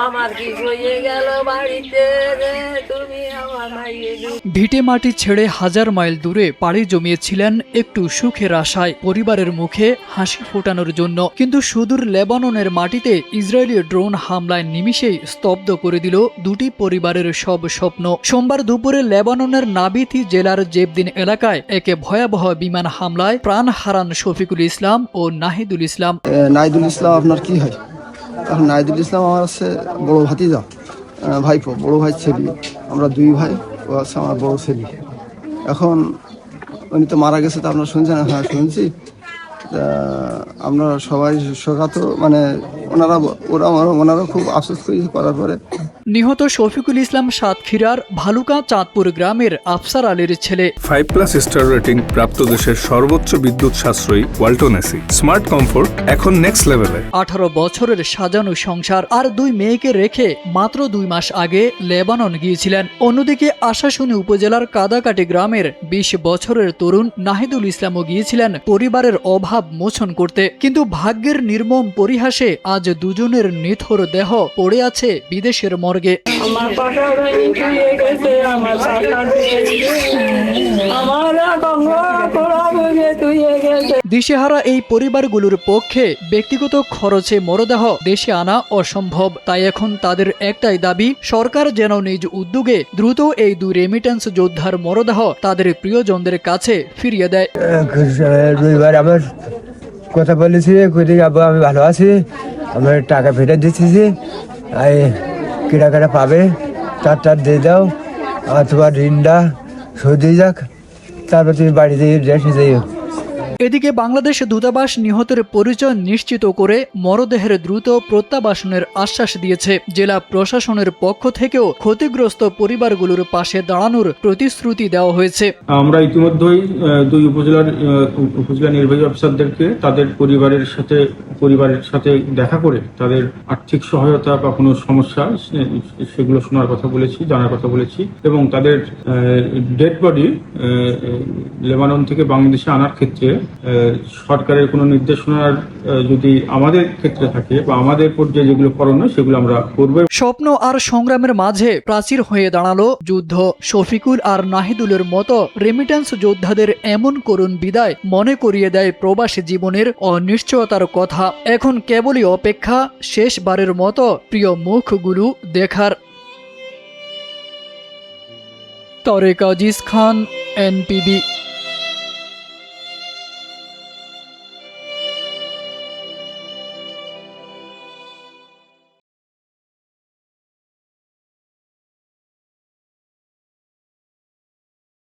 আমার কি হয়ে গেল বাড়িতে রে, তুমি আমার মাইয়ে ভিটে মাটি ছেড়ে হাজার মাইল দূরে পাড়ি জমিয়েছিলেন একটু সুখের আশায়, পরিবারের মুখে হাসি ফোটানোর জন্য। কিন্তু সুদূর লেবাননের মাটিতে ইসরায়েলি ড্রোন হামলায় নিমিষেই স্তব্ধ করে দিল দুটি পরিবারের সব স্বপ্ন। সোমবার দুপুরে লেবাননের নাবিথি জেলার জেবদিন এলাকায় একে ভয়াবহ বিমান হামলায় প্রাণ হারান শফিকুল ইসলাম ও নাহিদুল ইসলাম। নাহিদুল ইসলাম আপনার কি হয়? এখন নাহিদুল ইসলাম আমার হচ্ছে বড় ভাতিজা, ভাইপো, বড় ভাই ছেলে। আমরা দুই ভাই, ও আছে আমার বড় ছেলে। এখন উনি তো মারা গেছে, তো আপনারা শুনছেন? হ্যাঁ শুনছি। আমরা সবাই শোকাত, মানে ওনারা খুব আফসোস করার পরে। নিহত শফিকুল ইসলাম সাতক্ষীরার ভালুকা চাঁদপুর গ্রামের আফসার আলীর ছেলে। 5+ স্টার রেটিং প্রাপ্ত দেশের সর্বোচ্চ বিদ্যুৎ সাশ্রয়ী ওয়ালটন এসি। স্মার্ট কমফোর্ট এখন নেক্সট লেভেলে। 18 বছরের সাজানো সংসার আর দুই মেয়েকে রেখে মাত্র 2 মাস আগে লেবানন গিয়েছিলেন। অন্যদিকে আশাশুনি উপজেলার কাদাকাটি গ্রামের 20 বছরের তরুণ নাহিদুল ইসলামও গিয়েছিলেন পরিবারের অভাব মোচন করতে। কিন্তু ভাগ্যের নির্মম পরিহাসে আজ দুজনের নিথর দেহ পড়ে আছে বিদেশের মর্গে। আমার পাশা ভেঙে চুয়ে গেছে, আমার পাশা আমার কড়া ভেঙে চুয়ে গেছে। দিশেহারা এই পরিবারগুলোর পক্ষে ব্যক্তিগত খরচে মরদেহ দেশে আনা অসম্ভব। তাই এখন তাদের একটাই দাবি, সরকার যেন নিজ উদ্যোগে দ্রুত এই দুই রেমিটেন্স যোদ্ধার মরদেহ তাদের প্রিয়জনদের কাছে ফিরিয়ে দেয়। দুইবার আমার কথা বলেছি, আব্বু আমি ভালো আছি, আমার টাকা ফেরত দিচ্ছি, কিনা পাবে তার দিয়ে দাও, অথবা ঋণটা শোধ দিয়ে যাক, তারপর তুমি বাড়িতে রেখে যাইও। এদিকে বাংলাদেশ দূতাবাস নিহতের পরিচয় নিশ্চিত করে মরদেহের দ্রুত প্রত্যাবাসনের আশ্বাস দিয়েছে। জেলা প্রশাসনের পক্ষ থেকেও ক্ষতিগ্রস্ত পরিবারগুলোর পাশে দাঁড়ানোর প্রতিশ্রুতি দেওয়া হয়েছে। আমরা ইতিমধ্যেই দুই উপজেলা নির্বাহী অফিসারদেরকে তাদের পরিবারের সাথে দেখা করে তাদের আর্থিক সহায়তা বা কোনো সমস্যা সেগুলো শোনার কথা বলেছি, জানার কথা বলেছি, এবং তাদের ডেড বডি লেবানন থেকে বাংলাদেশে আনার ক্ষেত্রে সরকারের কোনো নির্দেশনার যদি আমাদের ক্ষেত্রে থাকে বা আমাদের পর্যায়ে যেগুলো করণীয় সেগুলো আমরা করব। স্বপ্ন আর সংগ্রামের মাঝে প্রাচীর হয়ে দাঁড়ালো যুদ্ধ। শফিকুল আর নাহিদুলের মতো রেমিটেন্স যোদ্ধাদের এমন করুণ বিদায় মনে করিয়ে দেয় প্রবাসী জীবনের অনিশ্চয়তার কথা। এখন কেবলই অপেক্ষা শেষবারের মতো প্রিয় মুখগুলো দেখার। তারেক আজিজ খান, NPB।